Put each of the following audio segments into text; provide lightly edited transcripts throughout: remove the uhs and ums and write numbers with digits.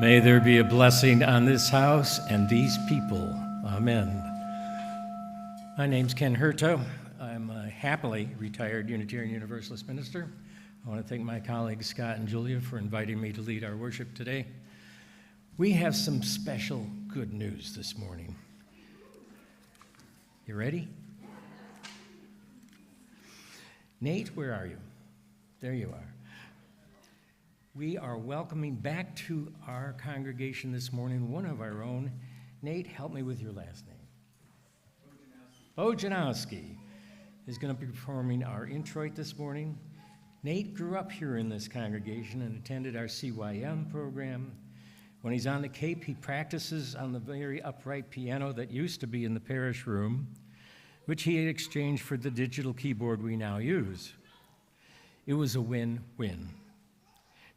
May there be a blessing on this house and these people. Amen. My name's Ken Hurto. I'm a happily retired Unitarian Universalist minister. I want to thank my colleagues Scott and Julia for inviting me to lead our worship today. We have some special good news this morning. You ready? Nate, where are you? There you are. We are welcoming back to our congregation this morning one of our own. Nate, help me with your last name. Bojanowski is going to be performing our introit this morning. Nate grew up here in this congregation and attended our CYM program. When he's on the Cape, he practices on the very upright piano that used to be in the parish room, which he had exchanged for the digital keyboard we now use. It was a win-win.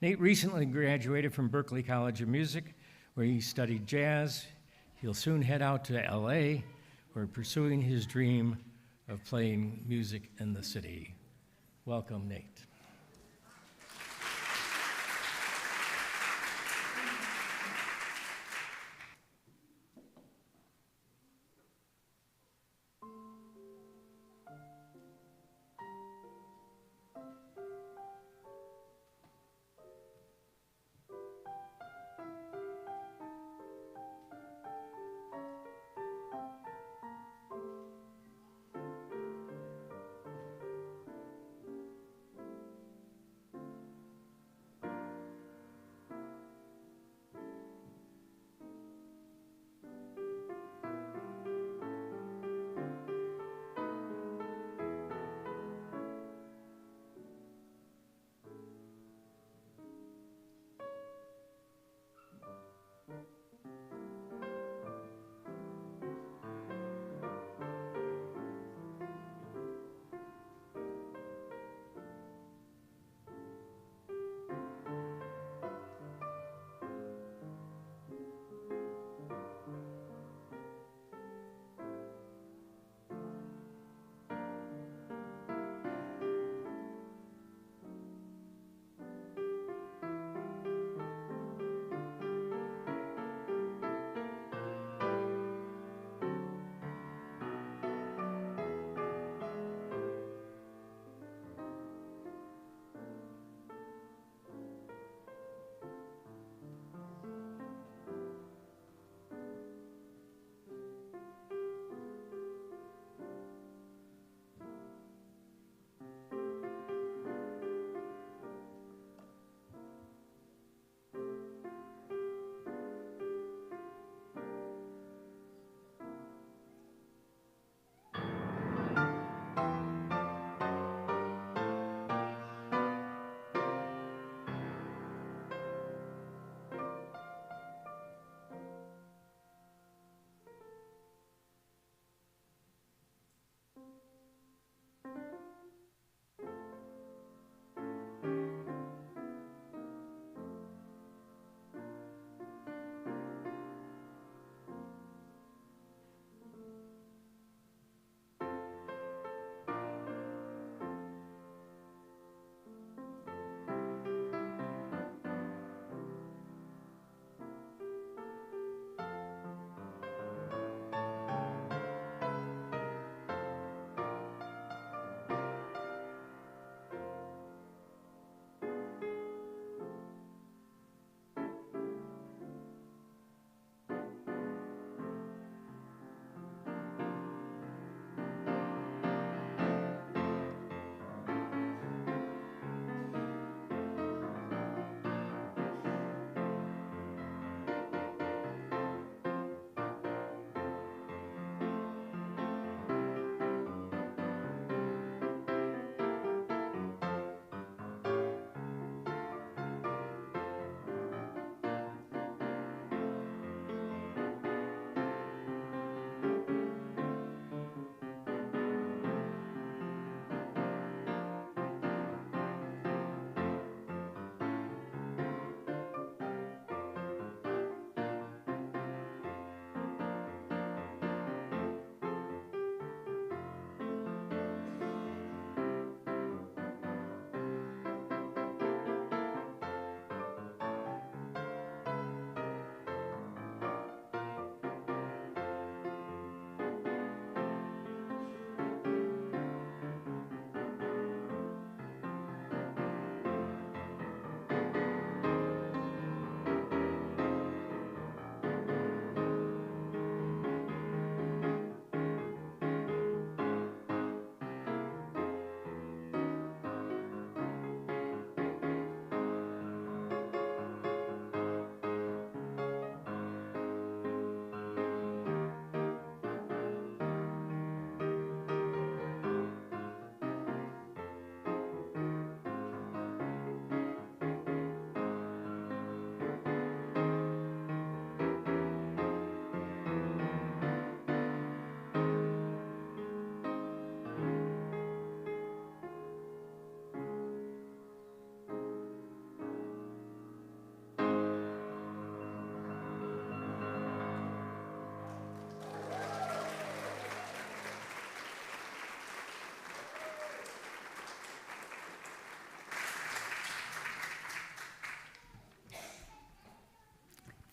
Nate recently graduated from Berklee College of Music, where he studied jazz. He'll soon head out to LA, where pursuing his dream of playing music in the city. Welcome, Nate.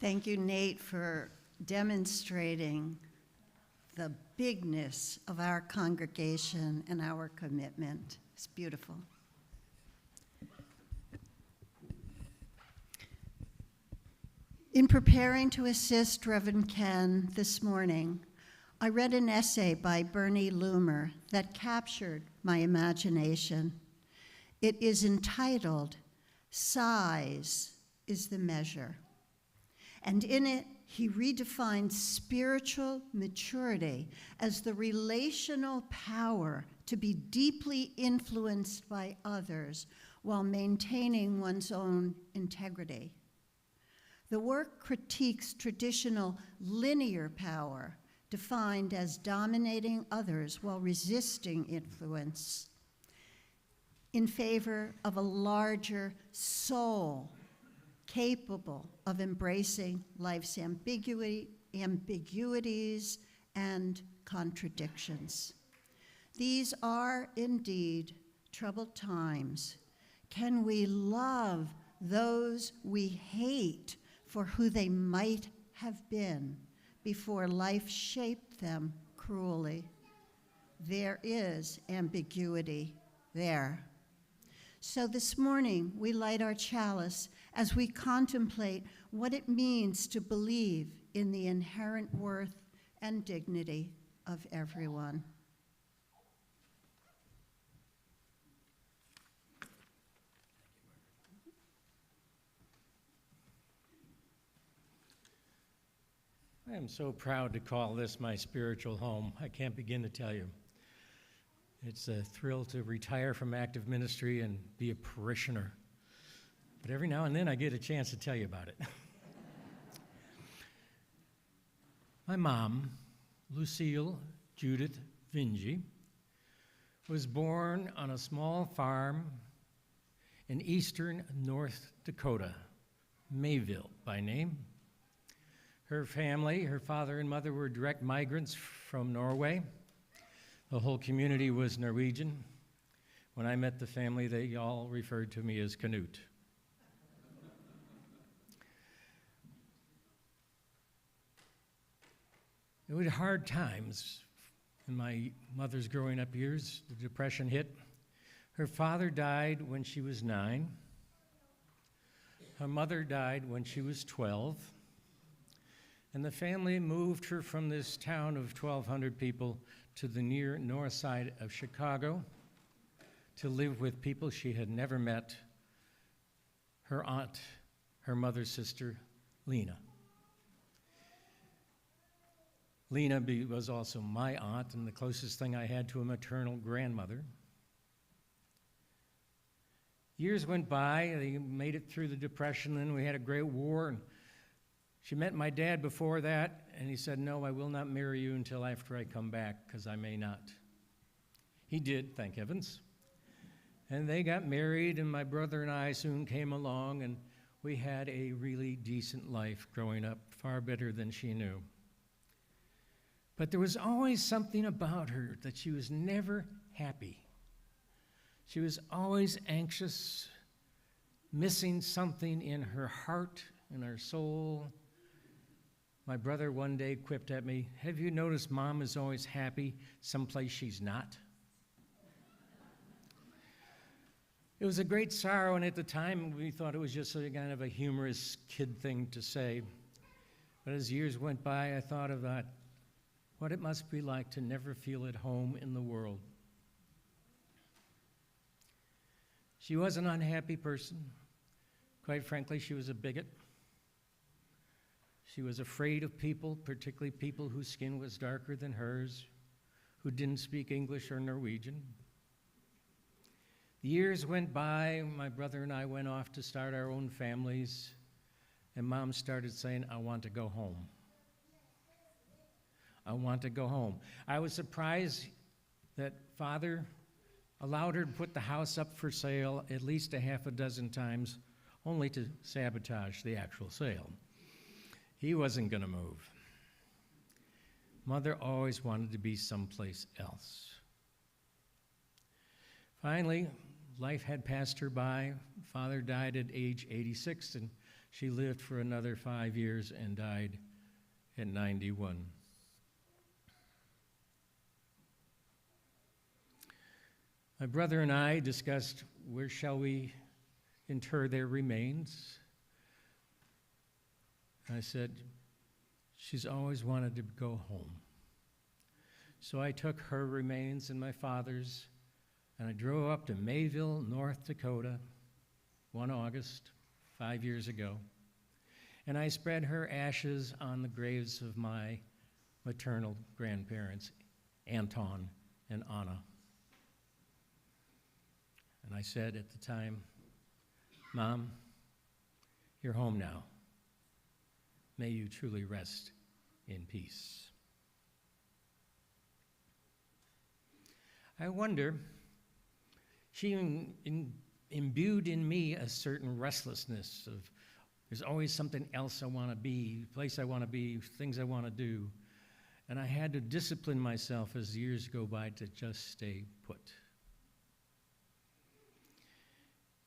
Thank you, Nate, for demonstrating the bigness of our congregation and our commitment. It's beautiful. In preparing to assist Reverend Ken this morning, I read an essay by Bernie Loomer that captured my imagination. It is entitled, "Size is the Measure." And in it, he redefined spiritual maturity as the relational power to be deeply influenced by others while maintaining one's own integrity. The work critiques traditional linear power, defined as dominating others while resisting influence, in favor of a larger soul capable of embracing life's ambiguities and contradictions. These are indeed troubled times. Can we love those we hate for who they might have been before life shaped them cruelly? There is ambiguity there. So this morning, we light our chalice as we contemplate what it means to believe in the inherent worth and dignity of everyone. I am so proud to call this my spiritual home. I can't begin to tell you. It's a thrill to retire from active ministry and be a parishioner. But every now and then I get a chance to tell you about it. My mom, Lucille Judith Vinge, was born on a small farm in eastern North Dakota, Mayville by name. Her family, her father and mother, were direct migrants from Norway. The whole community was Norwegian. When I met the family, they all referred to me as Canute. It was hard times in my mother's growing up years. The Depression hit. Her father died when she was 9. Her mother died when she was 12. And the family moved her from this town of 1,200 people to the near north side of Chicago to live with people she had never met, her aunt, her mother's sister, Lena. Lena was also my aunt and the closest thing I had to a maternal grandmother. Years went by, they made it through the Depression, then we had a great war, and she met my dad before that, and he said, "No, I will not marry you until after I come back, because I may not." He did, thank heavens. And they got married, and my brother and I soon came along, and we had a really decent life growing up, far better than she knew. But there was always something about her that she was never happy. She was always anxious, missing something in her heart, in her soul. My brother one day quipped at me, "Have you noticed Mom is always happy someplace she's not?" It was a great sorrow, and at the time we thought it was just a kind of a humorous kid thing to say. But as years went by, I thought about what it must be like to never feel at home in the world. She was an unhappy person. Quite frankly, she was a bigot. She was afraid of people, particularly people whose skin was darker than hers, who didn't speak English or Norwegian. The years went by, my brother and I went off to start our own families, and Mom started saying, "I want to go home. I want to go home." I was surprised that Father allowed her to put the house up for sale at least a half a dozen times, only to sabotage the actual sale. He wasn't going to move. Mother always wanted to be someplace else. Finally, life had passed her by. Father died at age 86, and She lived for another 5 years and died at 91. My brother and I discussed where shall we inter their remains. I said, she's always wanted to go home. So I took her remains and my father's, and I drove up to Mayville, North Dakota, one August, 5 years ago, and I spread her ashes on the graves of my maternal grandparents, Anton and Anna. And I said at the time, Mom, you're home now. May you truly rest in peace. I wonder, she imbued in me a certain restlessness of there's always something else I want to be, place I want to be, things I want to do. And I had to discipline myself as years go by to just stay put.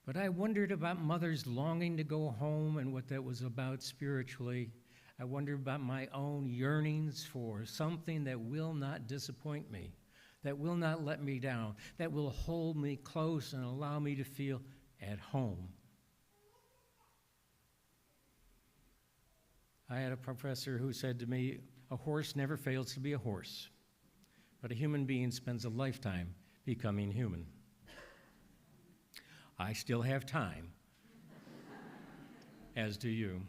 But I wondered about Mother's longing to go home and what that was about spiritually. I wondered about my own yearnings for something that will not disappoint me, that will not let me down, that will hold me close and allow me to feel at home. I had a professor who said to me, a horse never fails to be a horse, but a human being spends a lifetime becoming human. I still have time, as do you.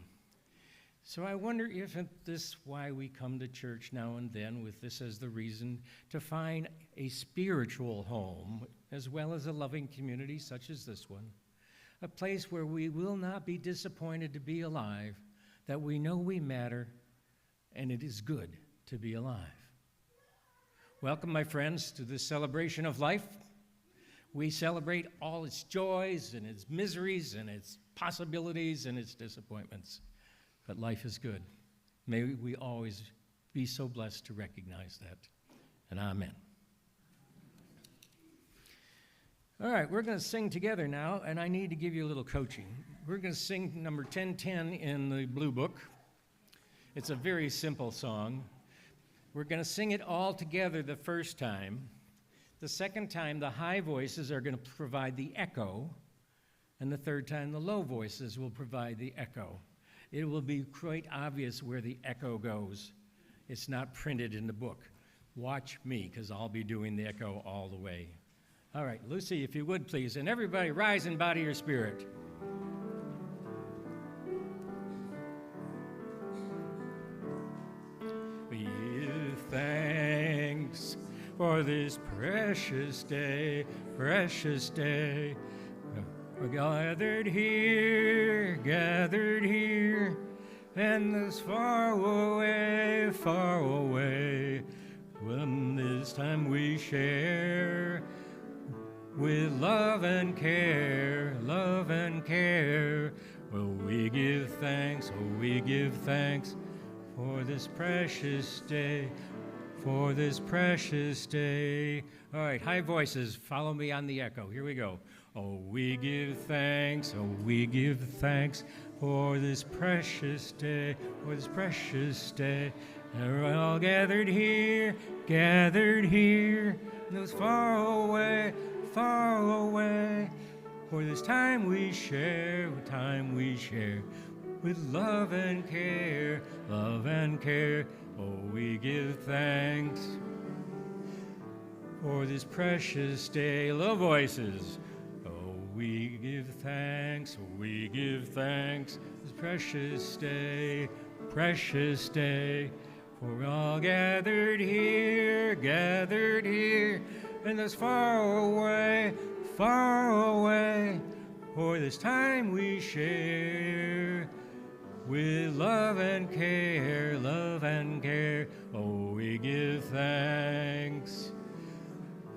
So I wonder if this is why we come to church now and then with this as the reason to find a spiritual home as well as a loving community such as this one, a place where we will not be disappointed to be alive, that we know we matter, and it is good to be alive. Welcome, my friends, to this celebration of life. We celebrate all its joys and its miseries and its possibilities and its disappointments. But life is good. May we always be so blessed to recognize that. And amen. All right, we're going to sing together now, and I need to give you a little coaching. We're going to sing number 1010 in the Blue Book. It's a very simple song. We're going to sing it all together the first time. The second time, the high voices are going to provide the echo, and the third time, the low voices will provide the echo. It will be quite obvious where the echo goes. It's not printed in the book. Watch me, because I'll be doing the echo all the way. All right, Lucy, if you would, please, and everybody rise in body or spirit. We give thanks for this precious day, precious day. We're gathered here, and this far away, when this time we share with love and care, Well, we give thanks, for this precious day, for this precious day. All right, high voices, follow me on the echo. Here we go. Oh, we give thanks, for this precious day, And we're all gathered here, and those far away, for this time we share, with love and care, Oh, we give thanks for this precious day. Low voices. Oh, we give thanks, this precious day, For we're all gathered here, and thus far away, for this time we share with love and care, Oh, we give thanks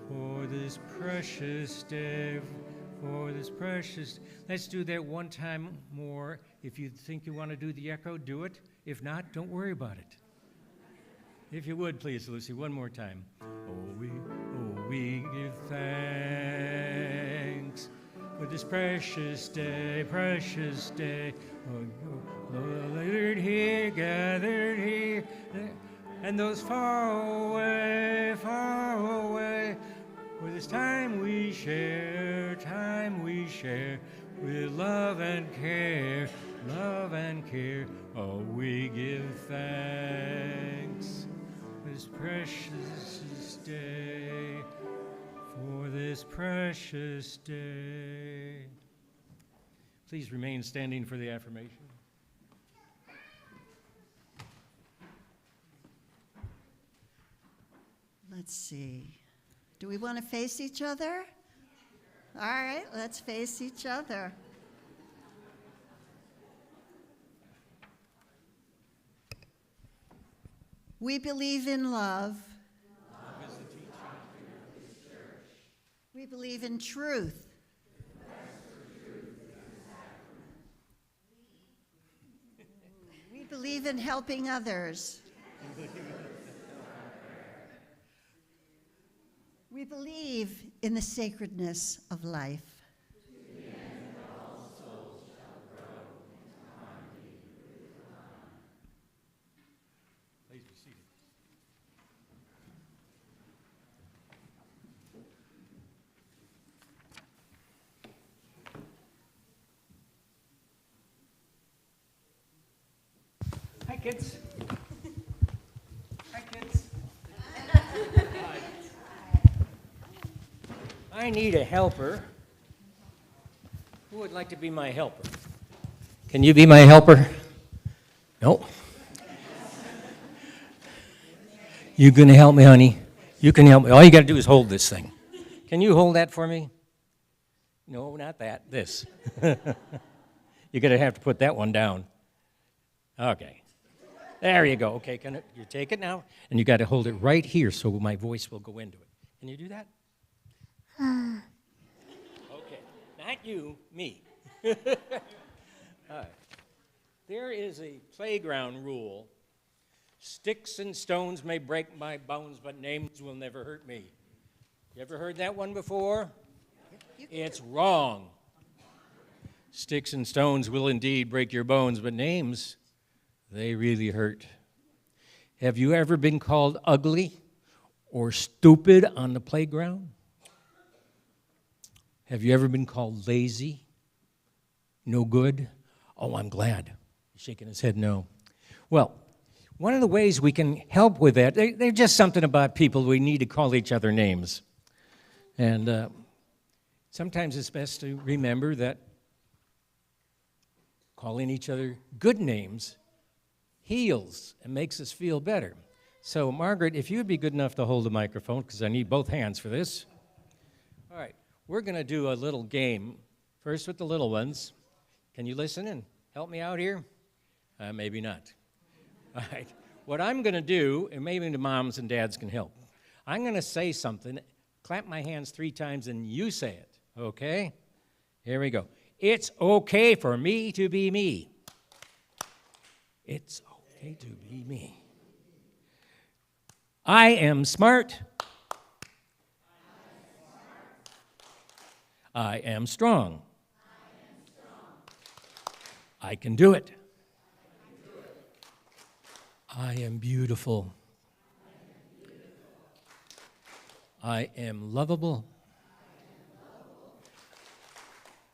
for this precious day, Let's do that one time more. If you think you want to do the echo, do it. If not, don't worry about it. If you would, please, Lucy, one more time. Oh, we give thanks with this precious day, gathered here, and those far away, with this time we share, with love and care, oh, we give thanks this precious day, for this precious day. Please remain standing for the affirmation. Let's see. Do we want to face each other? All right, let's face each other. We believe in love. Love is the teaching of this church. We believe in truth. We believe in helping others. We believe in the sacredness of life. Please be seated. Hi, kids. Hi, kids. Hi. I need a helper. Who would like to be my helper? Can you be my helper? No? You gonna help me, honey? You can help me. All you gotta do is hold this thing. Can you hold that for me? No, not that. This. You're gonna have to put that one down. Okay. There you go. Okay, you take it now, and you got to hold it right here so my voice will go into it. Can you do that? Okay, not you, me. All right. There is a playground rule. Sticks and stones may break my bones, but names will never hurt me. You ever heard that one before? It's wrong. Sticks and stones will indeed break your bones, but names, they really hurt. Have you ever been called ugly or stupid on the playground? Have you ever been called lazy? No good? Oh, I'm glad. He's shaking his head no. Well, one of the ways we can help with that, there's just something about people, we need to call each other names. And sometimes it's best to remember that calling each other good names heals and makes us feel better. So, Margaret, if you would be good enough to hold the microphone, because I need both hands for this. All right, we're going to do a little game, first with the little ones. Can you listen and help me out here? Maybe not. All right, what I'm going to do, and maybe the moms and dads can help, I'm going to say something, clap my hands 3 times, and you say it, okay? Here we go. It's okay for me to be me. It's okay to be me. I am smart. I am strong. I can do it. I am beautiful. I am lovable.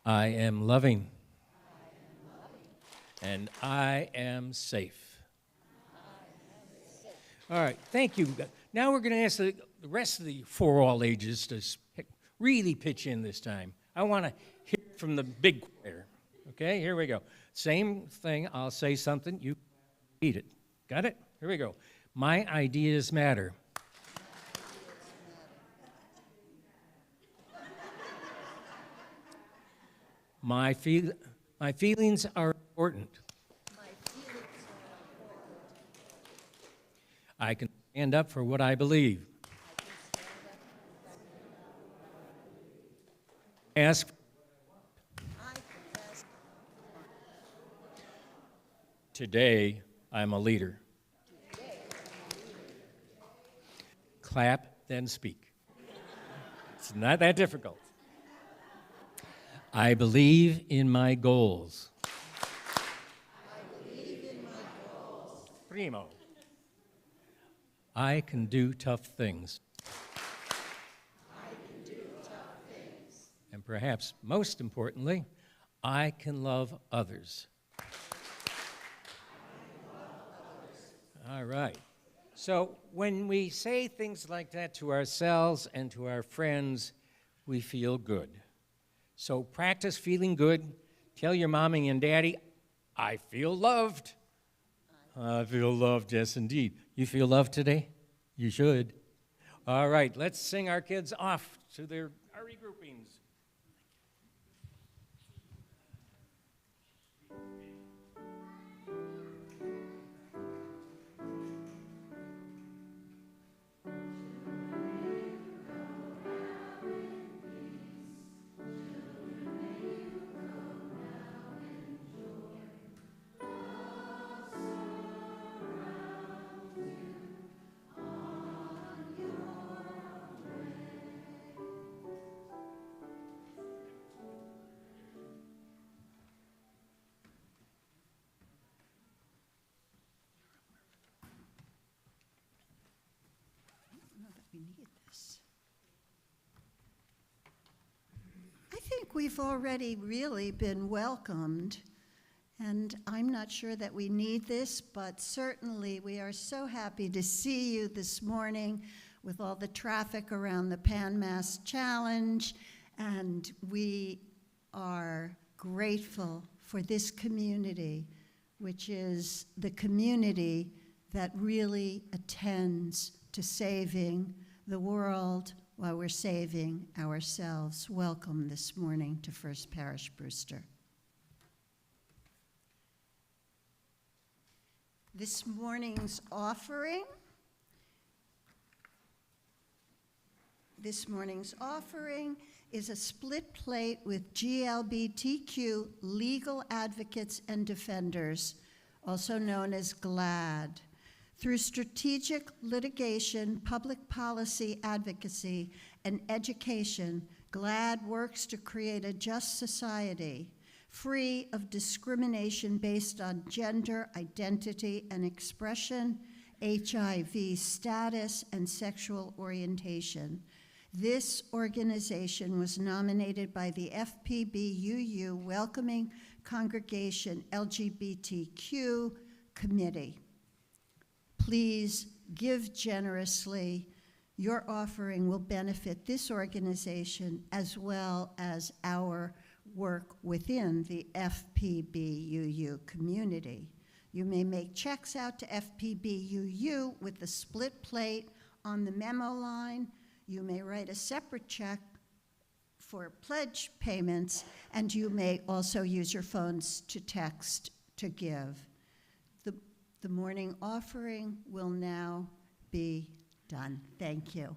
I am loving. And I am safe. All right, thank you. Now we're going to ask the rest of the for all ages to really pitch in this time. I want to hear from the big choir. Okay, here we go. Same thing, I'll say something, you repeat it. Got it? Here we go. My ideas matter. My feelings are important. I can stand up for what I believe. Ask. Today, I'm a leader. Clap, then speak. It's not that difficult. I believe in my goals. Primo. I can do tough things. And perhaps most importantly, I can love others. All right. So when we say things like that to ourselves and to our friends, we feel good. So practice feeling good. Tell your mommy and daddy, I feel loved. I feel loved, yes, indeed. You feel loved today? You should. All right, let's sing our kids off to their regroupings. We need this. I think we've already really been welcomed, and I'm not sure that we need this, but certainly we are so happy to see you this morning with all the traffic around the Pan Mass Challenge, and we are grateful for this community, which is the community that really attends to saving the world while we're saving ourselves. Welcome this morning to First Parish Brewster. This morning's offering is a split plate with GLBTQ legal advocates and defenders, also known as GLAD. Through strategic litigation, public policy advocacy, and education, GLAD works to create a just society, free of discrimination based on gender, identity, and expression, HIV status, and sexual orientation. This organization was nominated by the FPBUU Welcoming Congregation LGBTQ Committee. Please give generously. Your offering will benefit this organization as well as our work within the FPBUU community. You may make checks out to FPBUU with the split plate on the memo line. You may write a separate check for pledge payments, and you may also use your phones to text to give. The morning offering will now be done. Thank you.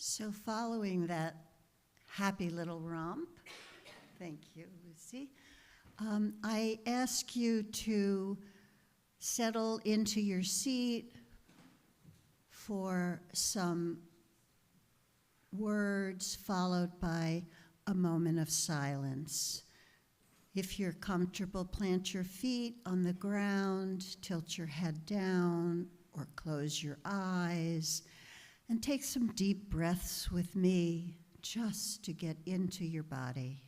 So following that happy little romp, thank you, Lucy, I ask you to settle into your seat for some words followed by a moment of silence. If you're comfortable, plant your feet on the ground, tilt your head down, or close your eyes, and take some deep breaths with me just to get into your body.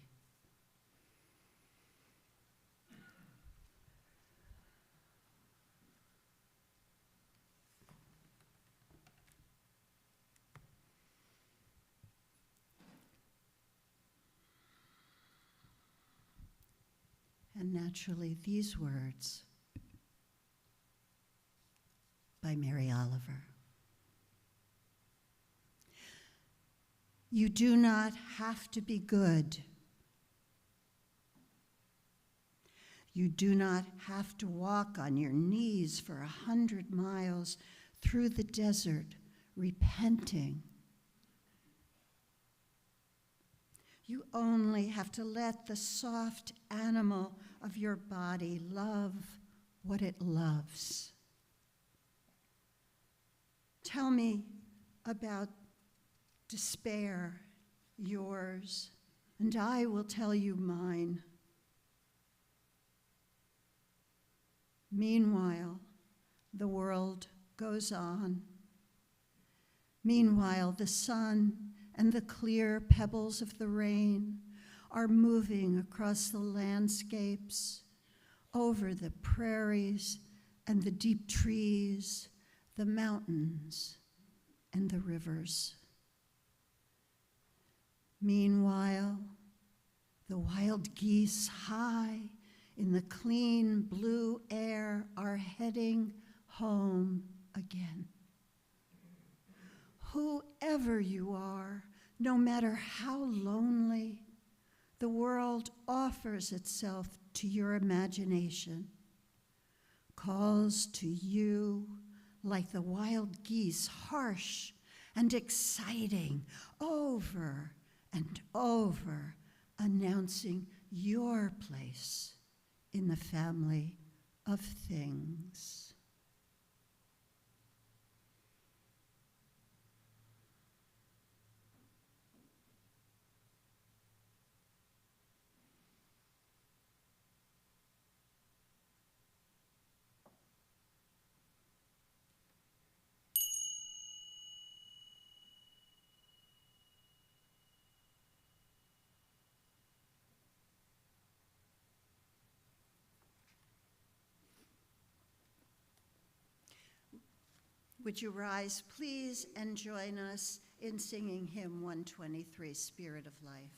And naturally, these words by Mary Oliver. You do not have to be good. You do not have to walk on your knees for 100 miles through the desert, repenting. You only have to let the soft animal of your body love what it loves. Tell me about despair, yours, and I will tell you mine. Meanwhile, the world goes on. Meanwhile, the sun and the clear pebbles of the rain are moving across the landscapes, over the prairies and the deep trees, the mountains and the rivers. Meanwhile, the wild geese high in the clean blue air are heading home again. Whoever you are, no matter how lonely, the world offers itself to your imagination, calls to you like the wild geese, harsh and exciting, over and over, announcing your place in the family of things. Would you rise, please, and join us in singing hymn 123, Spirit of Life.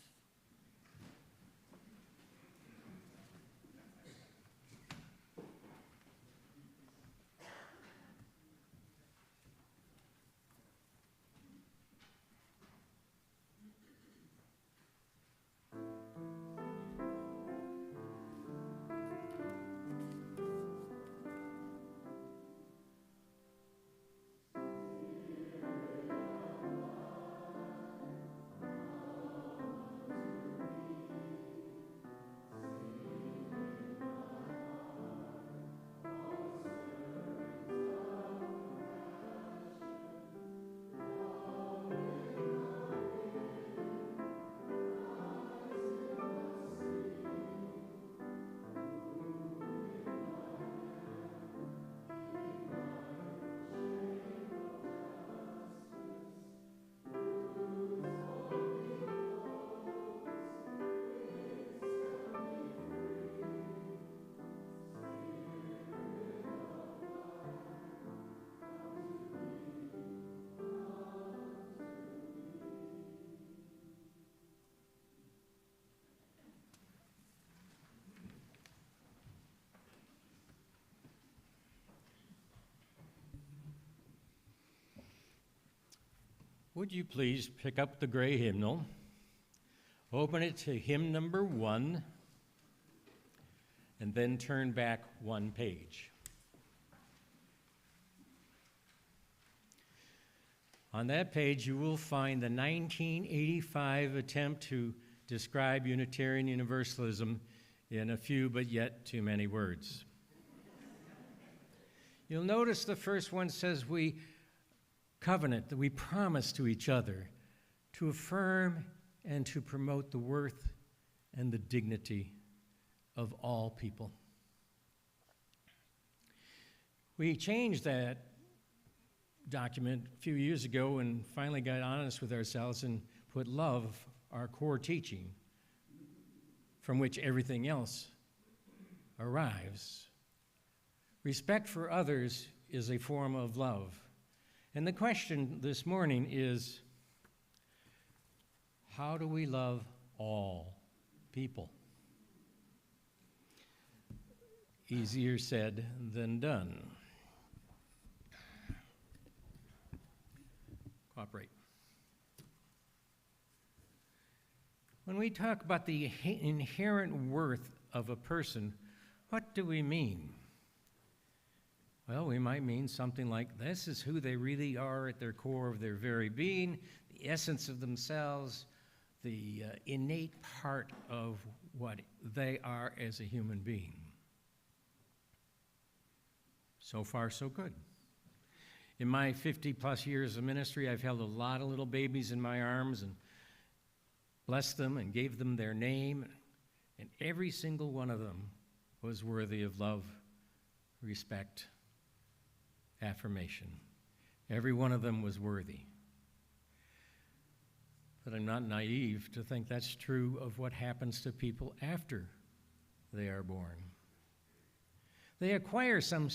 Would you please pick up the gray hymnal, open it to hymn number 1, and then turn back one page. On that page, you will find the 1985 attempt to describe Unitarian Universalism in a few but yet too many words. You'll notice the first one says we covenant, that we promise to each other to affirm and to promote the worth and the dignity of all people. We changed that document a few years ago and finally got honest with ourselves and put love, our core teaching, from which everything else arrives. Respect for others is a form of love. And the question this morning is, how do we love all people? Easier said than done. Cooperate. When we talk about the inherent worth of a person, what do we mean? Well, we might mean something like, this is who they really are at their core of their very being, the essence of themselves, the innate part of what they are as a human being. So far, so good. In my 50-plus years of ministry, I've held a lot of little babies in my arms and blessed them and gave them their name, and every single one of them was worthy of love, respect, affirmation. Every one of them was worthy. But I'm not naive to think that's true of what happens to people after they are born. They acquire some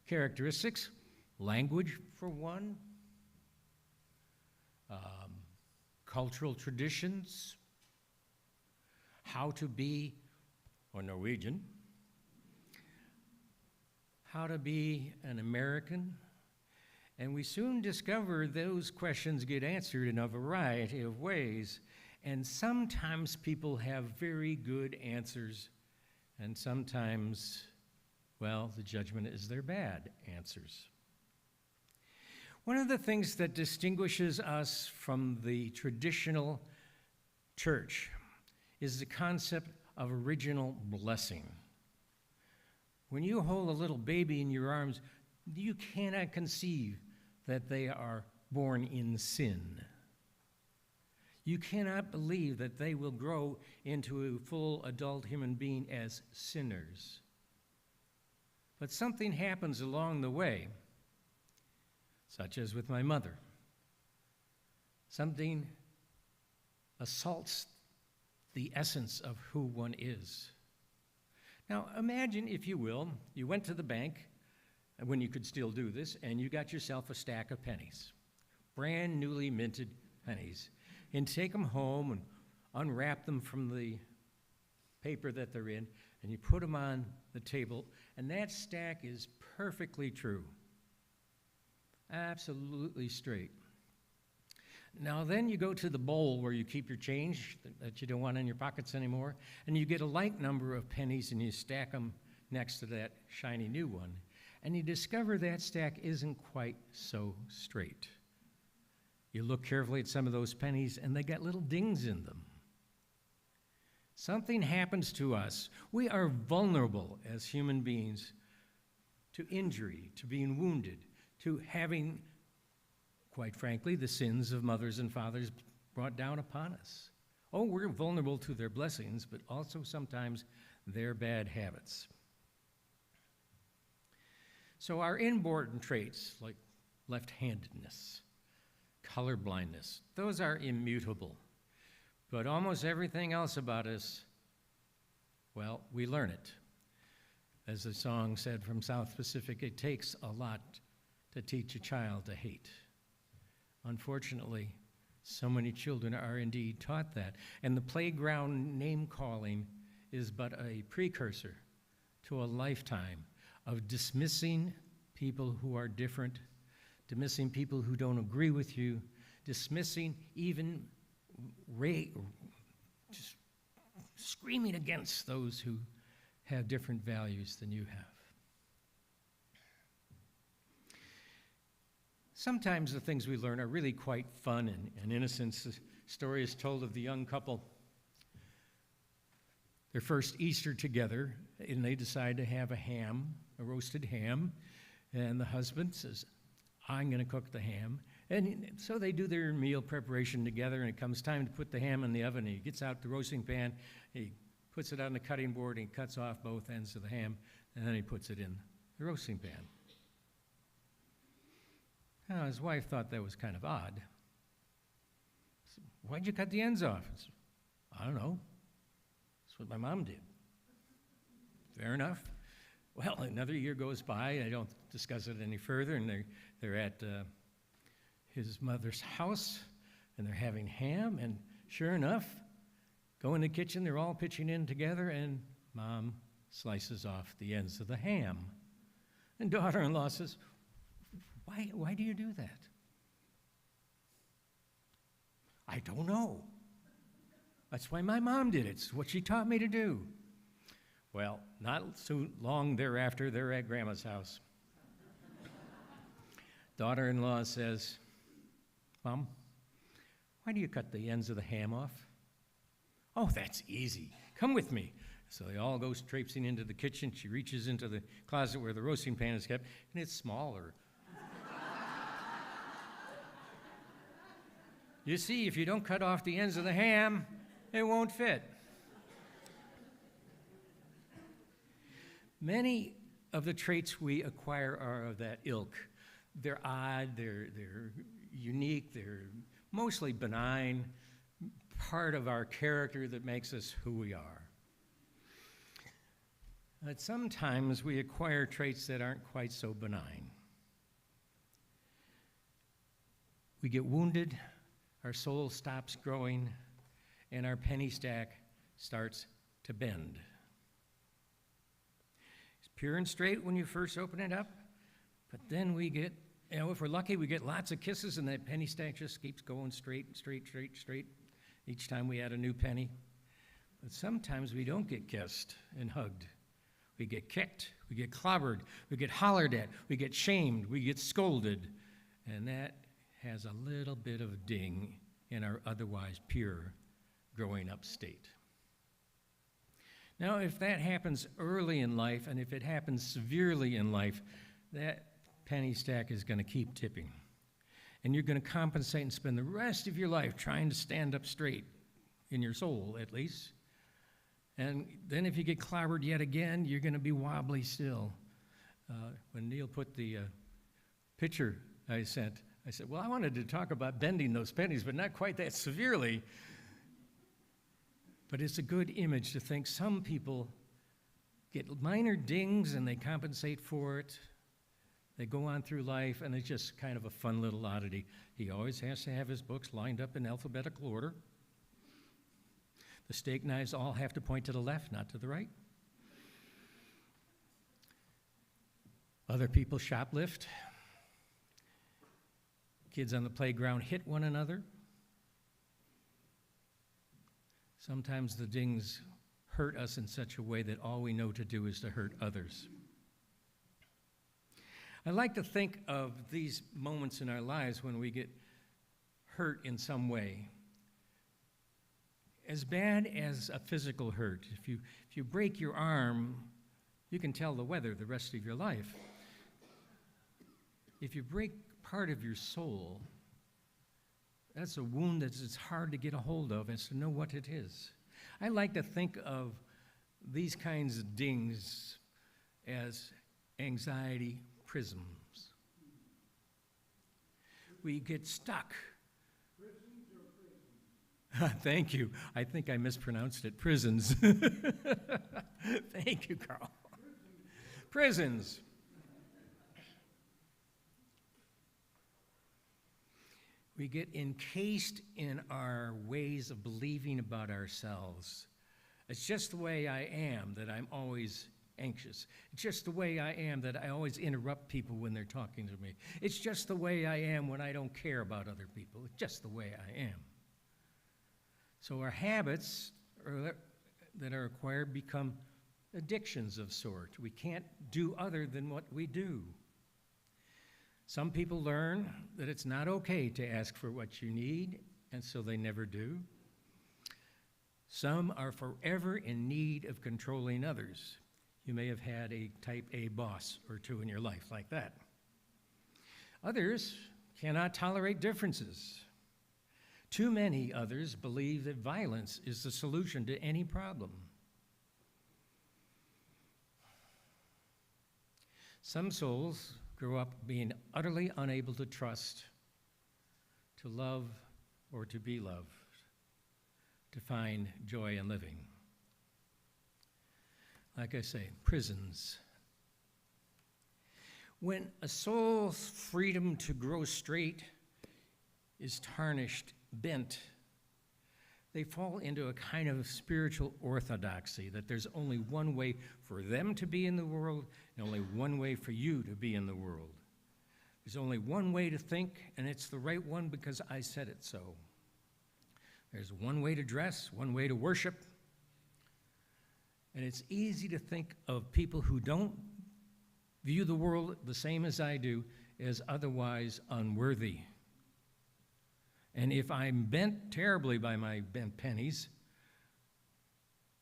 characteristics, language for one, cultural traditions, how to be, or Norwegian, how to be an American, and we soon discover those questions get answered in a variety of ways, and sometimes people have very good answers, and sometimes, well, the judgment is they're bad answers. One of the things that distinguishes us from the traditional church is the concept of original blessing. When you hold a little baby in your arms, you cannot conceive that they are born in sin. You cannot believe that they will grow into a full adult human being as sinners. But something happens along the way, such as with my mother. Something assaults the essence of who one is. Now, imagine, if you will, you went to the bank, when you could still do this, and you got yourself a stack of pennies, brand newly minted pennies, and take them home and unwrap them from the paper that they're in, and you put them on the table, and that stack is perfectly true. Absolutely straight. Now then you go to the bowl where you keep your change that you don't want in your pockets anymore, and you get a like number of pennies and you stack them next to that shiny new one, and you discover that stack isn't quite so straight. You look carefully at some of those pennies and they got little dings in them. Something happens to us. We are vulnerable as human beings to injury, to being wounded, to having, quite frankly, the sins of mothers and fathers brought down upon us. Oh, we're vulnerable to their blessings, but also sometimes their bad habits. So our inborn traits, like left-handedness, colorblindness, those are immutable. But almost everything else about us, well, we learn it. As the song said from South Pacific, it takes a lot to teach a child to hate. Unfortunately, so many children are indeed taught that. And the playground name-calling is but a precursor to a lifetime of dismissing people who are different, dismissing people who don't agree with you, dismissing even just screaming against those who have different values than you have. Sometimes the things we learn are really quite fun and innocent. The story is told of the young couple, their first Easter together, and they decide to have a roasted ham, and the husband says, I'm going to cook the ham. And so they do their meal preparation together, and it comes time to put the ham in the oven. He gets out the roasting pan, he puts it on the cutting board, and he cuts off both ends of the ham, and then he puts it in the roasting pan. Now, his wife thought that was kind of odd. Said, why'd you cut the ends off? Said, I don't know. That's what my mom did. Fair enough. Well, another year goes by. I don't discuss it any further, and they're at his mother's house, and they're having ham, and sure enough, go in the kitchen, they're all pitching in together, and Mom slices off the ends of the ham. And daughter-in-law says, why do you do that? I don't know. That's why my mom did it. It's what she taught me to do. Well, not so long thereafter, they're at Grandma's house. Daughter-in-law says, Mom, why do you cut the ends of the ham off? Oh, that's easy. Come with me. So they all go traipsing into the kitchen. She reaches into the closet where the roasting pan is kept, and it's smaller. You see, if you don't cut off the ends of the ham, it won't fit. Many of the traits we acquire are of that ilk. They're odd, they're unique, they're mostly benign, part of our character that makes us who we are. But sometimes we acquire traits that aren't quite so benign. We get wounded, our soul stops growing, and our penny stack starts to bend. It's pure and straight when you first open it up, but then we get, if we're lucky, we get lots of kisses, and that penny stack just keeps going straight, each time we add a new penny. But sometimes we don't get kissed and hugged. We get kicked, we get clobbered, we get hollered at, we get shamed, we get scolded, and that has a little bit of a ding in our otherwise pure growing up state. Now, if that happens early in life, and if it happens severely in life, that penny stack is going to keep tipping. And you're going to compensate and spend the rest of your life trying to stand up straight, in your soul at least. And then if you get clobbered yet again, you're going to be wobbly still. When Neil put the picture I sent, I said, well, I wanted to talk about bending those pennies, but not quite that severely. But it's a good image to think some people get minor dings and they compensate for it. They go on through life, and it's just kind of a fun little oddity. He always has to have his books lined up in alphabetical order. The steak knives all have to point to the left, not to the right. Other people shoplift. Kids on the playground hit one another. Sometimes the dings hurt us in such a way that all we know to do is to hurt others. I like to think of these moments in our lives when we get hurt in some way. As bad as a physical hurt, if you break your arm, you can tell the weather the rest of your life. If you break part of your soul, that's a wound that it's hard to get a hold of as to know what it is. I like to think of these kinds of dings as anxiety prisms. We get stuck. Prisons or prisons? Thank you. I think I mispronounced it. Prisons. Thank you, Carl. Prisons. We get encased in our ways of believing about ourselves. It's just the way I am that I'm always anxious. It's just the way I am that I always interrupt people when they're talking to me. It's just the way I am when I don't care about other people. It's just the way I am. So our habits that are acquired become addictions of sort. We can't do other than what we do. Some people learn that it's not okay to ask for what you need, and so they never do. Some are forever in need of controlling others. You may have had a type A boss or two in your life like that. Others cannot tolerate differences. Too many others believe that violence is the solution to any problem. Some souls grow up being utterly unable to trust, to love, or to be loved, to find joy in living. Like I say, prisons. When a soul's freedom to grow straight is tarnished, bent, they fall into a kind of spiritual orthodoxy that there's only one way for them to be in the world and only one way for you to be in the world. There's only one way to think, and it's the right one because I said it so. There's one way to dress, one way to worship, and it's easy to think of people who don't view the world the same as I do as otherwise unworthy. And if I'm bent terribly by my bent pennies,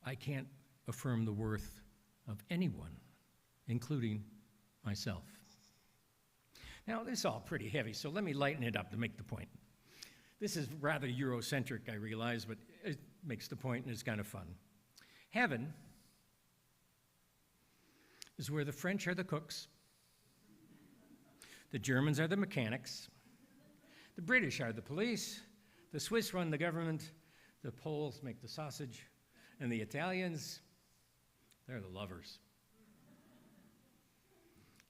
I can't affirm the worth of anyone, including myself. Now, this is all pretty heavy, so let me lighten it up to make the point. This is rather Eurocentric, I realize, but it makes the point and it's kind of fun. Heaven is where the French are the cooks, the Germans are the mechanics, the British are the police, the Swiss run the government, the Poles make the sausage, and the Italians, they're the lovers.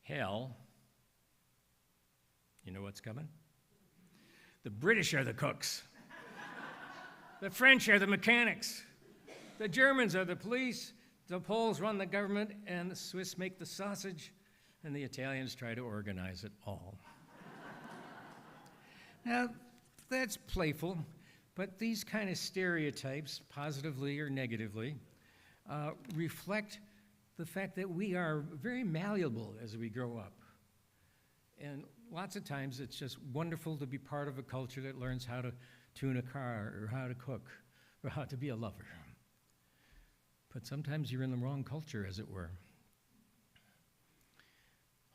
Hell, you know what's coming? The British are the cooks. The French are the mechanics. The Germans are the police. The Poles run the government, and the Swiss make the sausage, and the Italians try to organize it all. Now, that's playful, but these kind of stereotypes, positively or negatively, reflect the fact that we are very malleable as we grow up. And lots of times it's just wonderful to be part of a culture that learns how to tune a car or how to cook or how to be a lover. But sometimes you're in the wrong culture, as it were.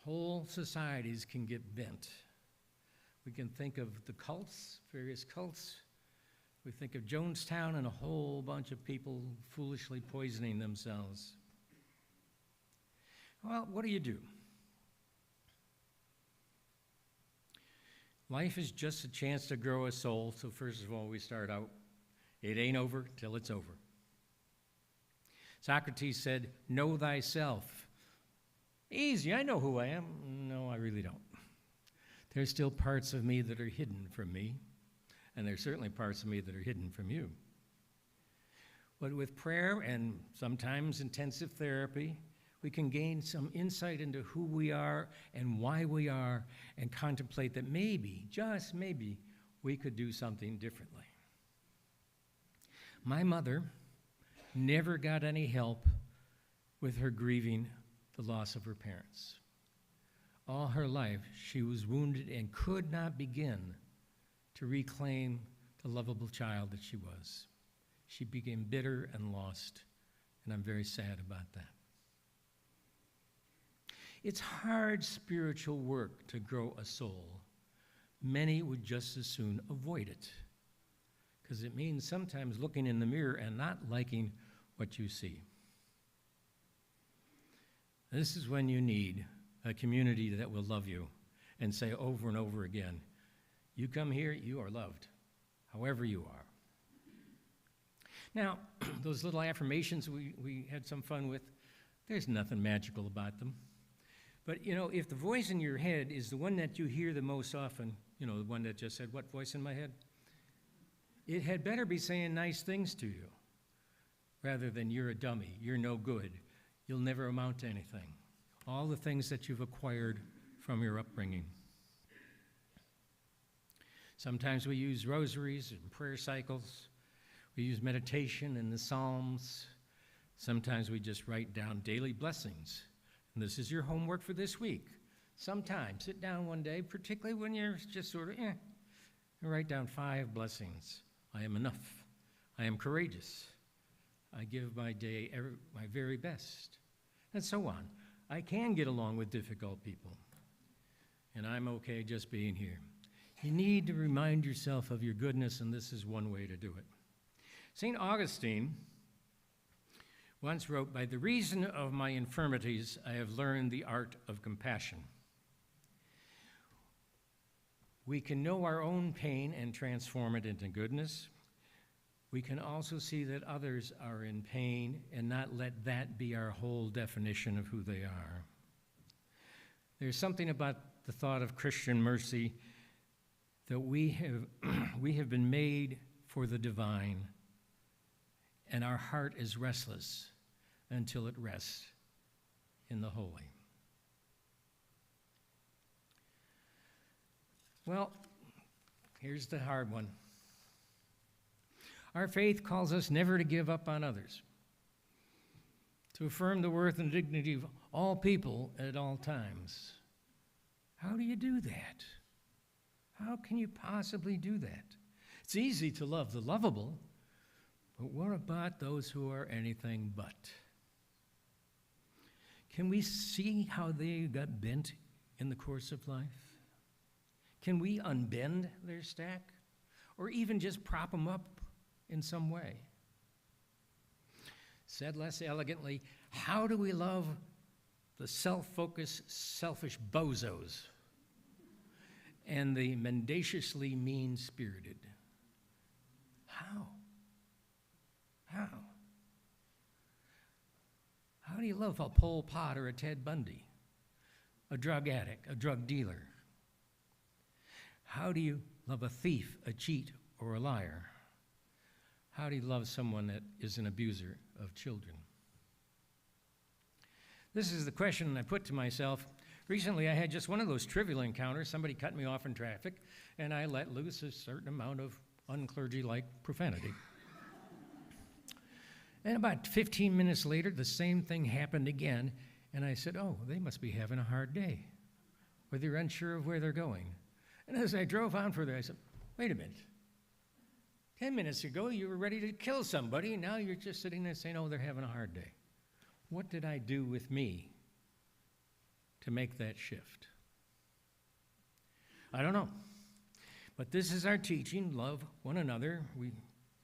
Whole societies can get bent. We can think of the cults, various cults. We think of Jonestown and a whole bunch of people foolishly poisoning themselves. Well, what do you do? Life is just a chance to grow a soul, so first of all, we start out, it ain't over till it's over. Socrates said, know thyself. Easy, I know who I am. No, I really don't. There's still parts of me that are hidden from me, and there's certainly parts of me that are hidden from you. But with prayer and sometimes intensive therapy, we can gain some insight into who we are and why we are and contemplate that maybe, just maybe, we could do something differently. My mother never got any help with her grieving the loss of her parents. All her life, she was wounded and could not begin to reclaim the lovable child that she was. She became bitter and lost, and I'm very sad about that. It's hard spiritual work to grow a soul. Many would just as soon avoid it, because it means sometimes looking in the mirror and not liking what you see. This is when you need a community that will love you and say over and over again, you come here, you are loved, however you are. Now, those little affirmations we had some fun with, there's nothing magical about them. But, you know, if the voice in your head is the one that you hear the most often, you know, the one that just said, what voice in my head? It had better be saying nice things to you rather than you're a dummy, you're no good, you'll never amount to anything. All the things that you've acquired from your upbringing. Sometimes we use rosaries and prayer cycles. We use meditation and the Psalms. Sometimes we just write down daily blessings. And this is your homework for this week. Sometime, sit down one day, particularly when you're just sort of, and write down 5 blessings. I am enough. I am courageous. I give my day my very best, and so on. I can get along with difficult people, and I'm okay just being here. You need to remind yourself of your goodness, and this is one way to do it. St. Augustine once wrote, "By the reason of my infirmities, I have learned the art of compassion." We can know our own pain and transform it into goodness. We can also see that others are in pain and not let that be our whole definition of who they are. There's something about the thought of Christian mercy that we have been made for the divine, and our heart is restless until it rests in the holy. Well, here's the hard one. Our faith calls us never to give up on others, to affirm the worth and dignity of all people at all times. How do you do that? How can you possibly do that? It's easy to love the lovable, but what about those who are anything but? Can we see how they got bent in the course of life? Can we unbend their stack, or even just prop them up in some way? Said less elegantly, how do we love the self-focused, selfish bozos and the mendaciously mean-spirited? How? How do you love a Pol Pot or a Ted Bundy, a drug addict, a drug dealer? How do you love a thief, a cheat, or a liar? How do you love someone that is an abuser of children? This is the question I put to myself. Recently, I had just one of those trivial encounters. Somebody cut me off in traffic, and I let loose a certain amount of unclergy-like profanity. And about 15 minutes later, the same thing happened again, and I said, oh, they must be having a hard day, or they're unsure of where they're going. And as I drove on further, I said, wait a minute. 10 minutes ago, you were ready to kill somebody, and now you're just sitting there saying, oh, they're having a hard day. What did I do with me to make that shift? I don't know. But this is our teaching, love one another.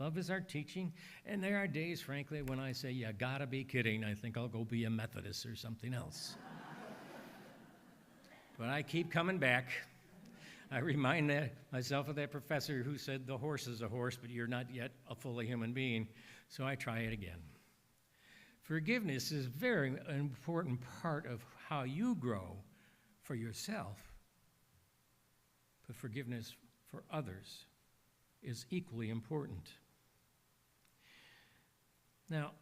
Love is our teaching. And there are days, frankly, when I say, you gotta be kidding. I think I'll go be a Methodist or something else. But I keep coming back. I remind myself of that professor who said the horse is a horse, but you're not yet a fully human being. So I try it again. Forgiveness is a very important part of how you grow for yourself. But forgiveness for others is equally important. Now,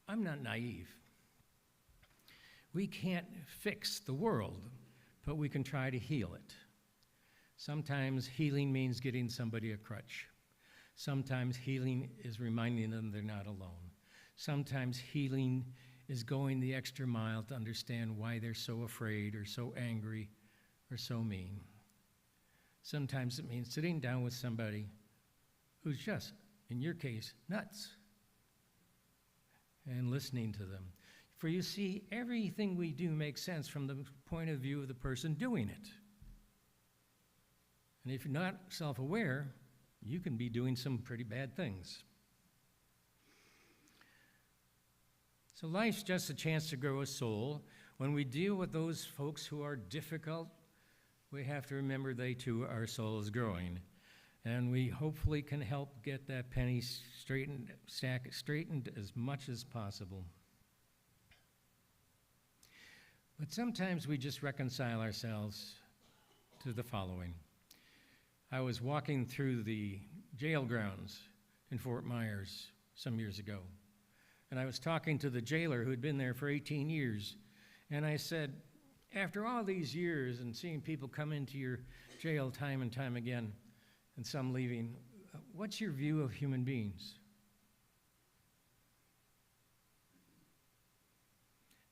I'm not naive. We can't fix the world, but we can try to heal it. Sometimes healing means getting somebody a crutch. Sometimes healing is reminding them they're not alone. Sometimes healing is going the extra mile to understand why they're so afraid or so angry or so mean. Sometimes it means sitting down with somebody who's just, in your case, nuts, and listening to them. For you see, everything we do makes sense from the point of view of the person doing it. And if you're not self-aware, you can be doing some pretty bad things. So life's just a chance to grow a soul. When we deal with those folks who are difficult, we have to remember they too, our soul is growing. And we hopefully can help get that penny straightened as much as possible. But sometimes we just reconcile ourselves to the following. I was walking through the jail grounds in Fort Myers some years ago, and I was talking to the jailer who had been there for 18 years, and I said, after all these years and seeing people come into your jail time and time again, and some leaving, what's your view of human beings?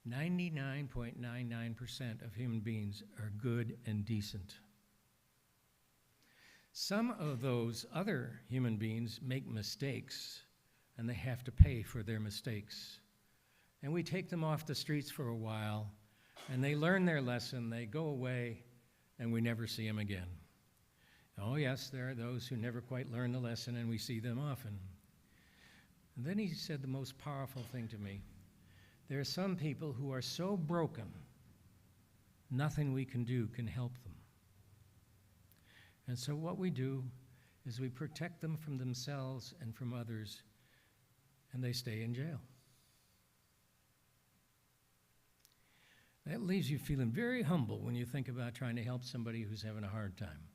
99.99% of human beings are good and decent. Some of those other human beings make mistakes, and they have to pay for their mistakes. And we take them off the streets for a while, and they learn their lesson, they go away, and we never see them again. Oh yes, there are those who never quite learn the lesson, and we see them often. And then he said the most powerful thing to me. There are some people who are so broken, nothing we can do can help them. And so what we do is we protect them from themselves and from others, and they stay in jail. That leaves you feeling very humble when you think about trying to help somebody who's having a hard time.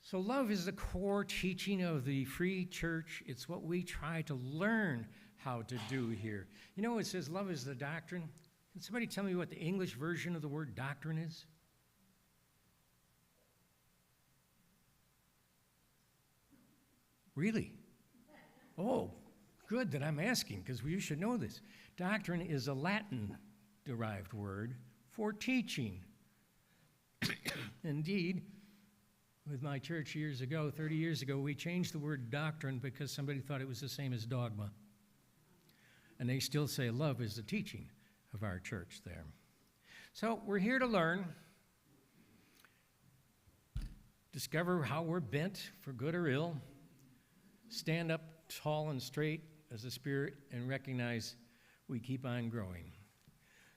So love is the core teaching of the Free Church. It's what we try to learn how to do here. You know, it says love is the doctrine. Can somebody tell me what the English version of the word doctrine is? Really? Oh, good that I'm asking, because you should know this. Doctrine is a Latin-derived word for teaching. Indeed, with my church years ago, 30 years ago, we changed the word doctrine because somebody thought it was the same as dogma. And they still say love is the teaching of our church there. So we're here to learn, discover how we're bent for good or ill, stand up tall and straight as a spirit, and recognize we keep on growing.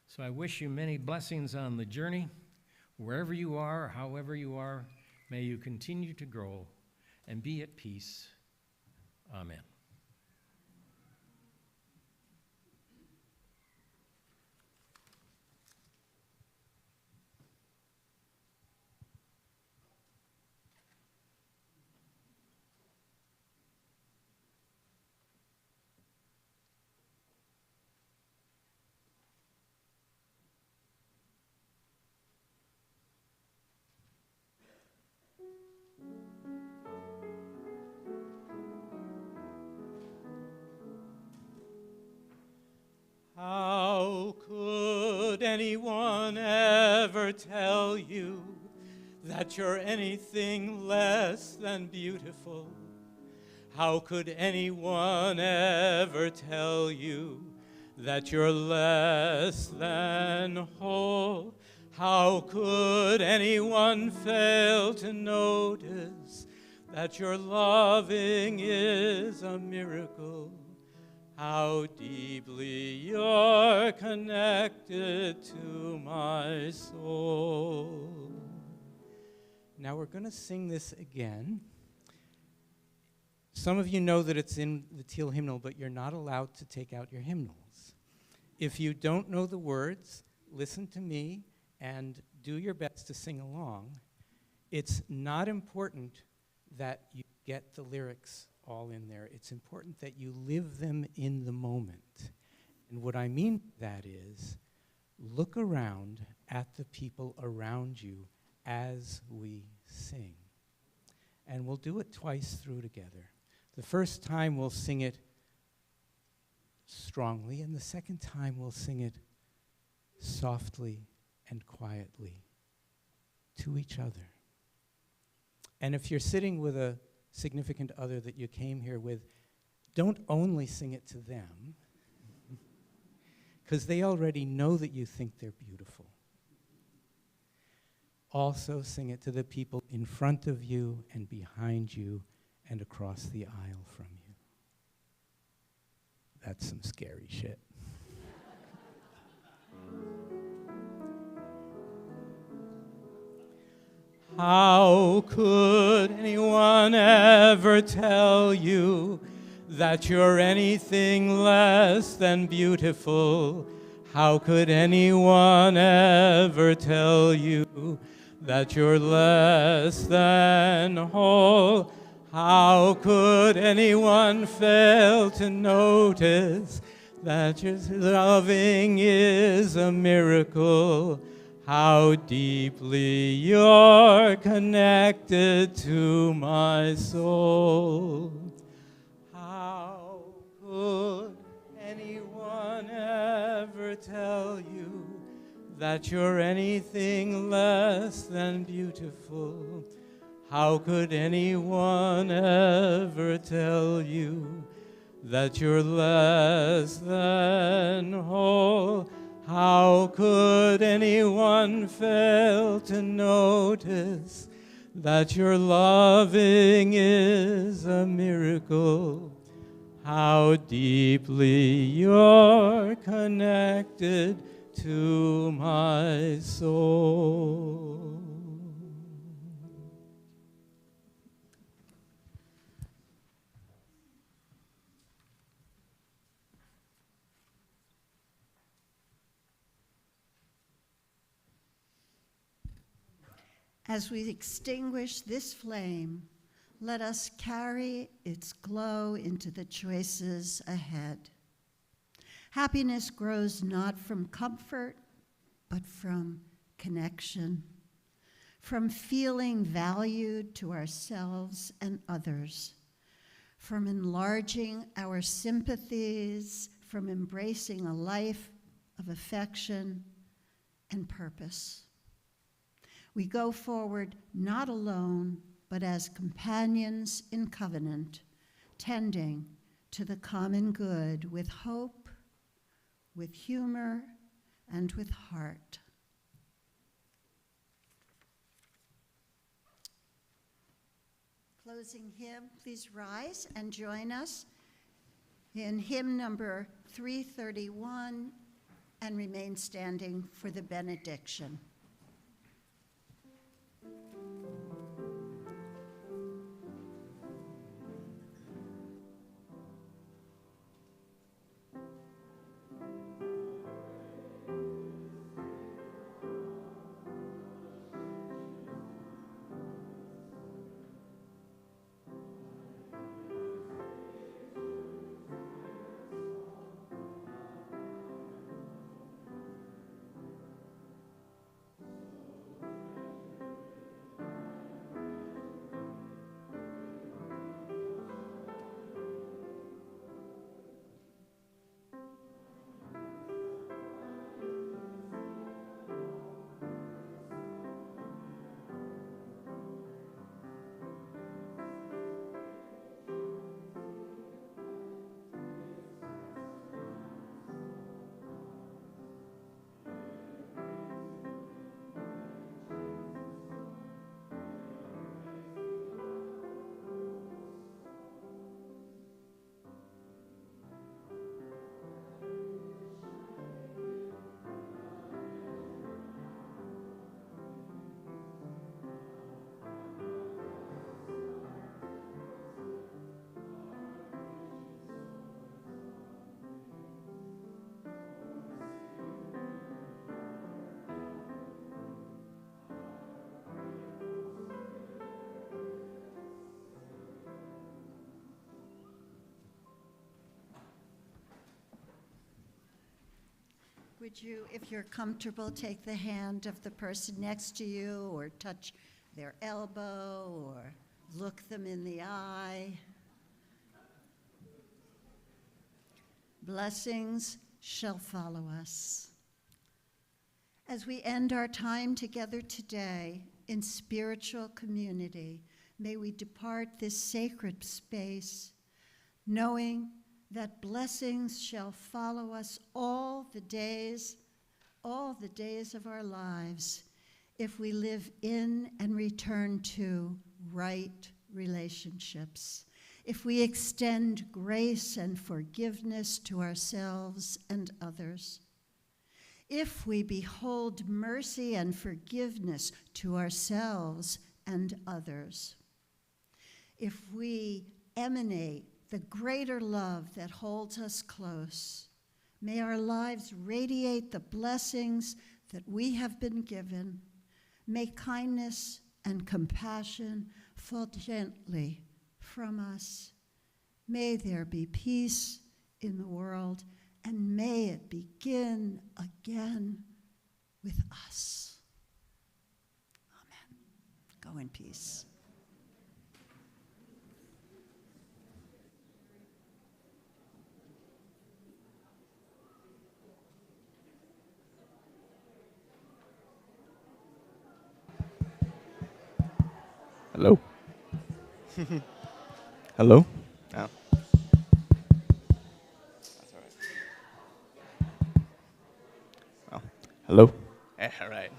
So I wish you many blessings on the journey. Wherever you are, however you are, may you continue to grow and be at peace. Amen. How could anyone ever tell you that you're anything less than beautiful? How could anyone ever tell you that you're less than whole? How could anyone fail to notice that your loving is a miracle? How deeply you're connected to my soul. Now we're going to sing this again. Some of you know that it's in the Teal hymnal, but you're not allowed to take out your hymnals. If you don't know the words, listen to me and do your best to sing along. It's not important that you get the lyrics all in there. It's important that you live them in the moment. And what I mean by that is, look around at the people around you as we sing. And we'll do it twice through together. The first time we'll sing it strongly, and the second time we'll sing it softly and quietly to each other. And if you're sitting with a significant other that you came here with, don't only sing it to them, because they already know that you think they're beautiful. Also sing it to the people in front of you and behind you and across the aisle from you. That's some scary shit. How could anyone ever tell you that you're anything less than beautiful? How could anyone ever tell you that you're less than whole? How could anyone fail to notice that your loving is a miracle? How deeply you're connected to my soul. How could anyone anyone ever tell you that you're anything less than beautiful? How could anyone ever tell you that you're less than whole? How could anyone fail to notice that your loving is a miracle? How deeply you're connected to my soul. As we extinguish this flame, let us carry its glow into the choices ahead. Happiness grows not from comfort, but from connection, from feeling valued to ourselves and others, from enlarging our sympathies, from embracing a life of affection and purpose. We go forward not alone, but as companions in covenant, tending to the common good with hope, with humor, and with heart. Closing hymn, please rise and join us in hymn number 331 and remain standing for the benediction. Would you, if you're comfortable, take the hand of the person next to you or touch their elbow or look them in the eye? Blessings shall follow us. As we end our time together today in spiritual community, may we depart this sacred space knowing that blessings shall follow us all the days of our lives if we live in and return to right relationships, if we extend grace and forgiveness to ourselves and others, if we behold mercy and forgiveness to ourselves and others, if we emanate the greater love that holds us close, may our lives radiate the blessings that we have been given. May kindness and compassion fall gently from us. May there be peace in the world, and may it begin again with us. Amen. Go in peace. Hello? Hello? Oh. That's all right. Oh. Hello? Yeah, all right.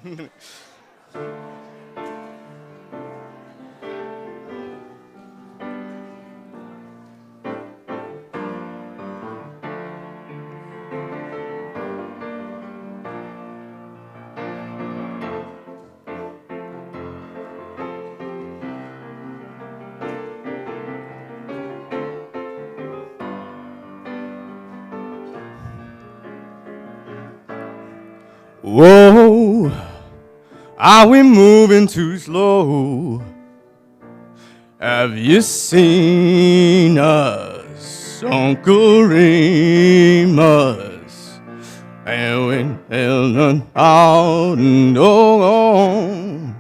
Whoa, are we moving too slow? Have you seen us, Uncle Remus? And when Helen out and on,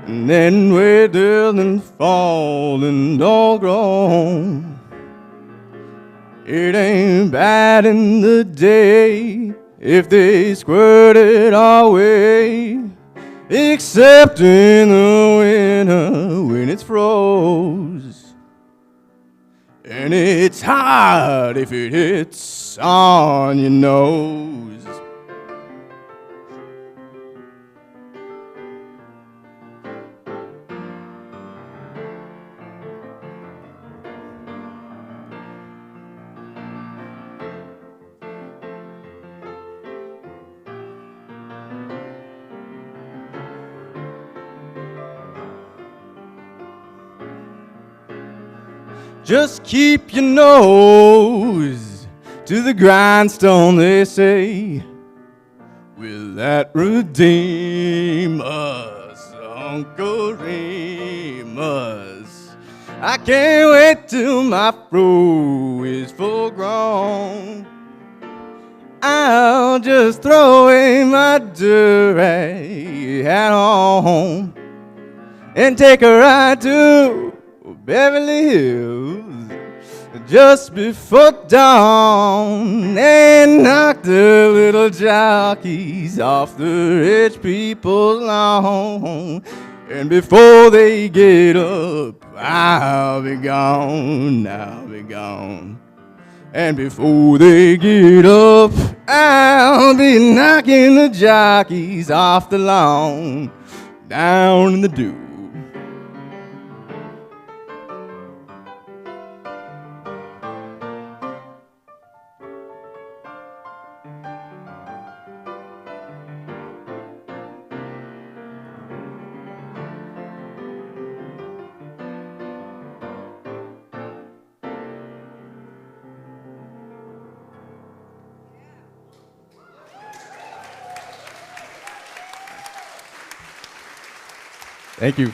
and then we're dead and falling all grown. It ain't bad in the day if they squirt it our way, except in the winter when it's froze. And it's hot if it hits on your nose. Just keep your nose to the grindstone, they say. Will that redeem us, Uncle Remus? I can't wait till my fro is full grown. I'll just throw away my durag at home and take a ride to Beverly Hills just before dawn and knock the little jockeys off the rich people's lawn. And before they get up, I'll be gone, I'll be gone. And before they get up, I'll be knocking the jockeys off the lawn down in the dew. Thank you.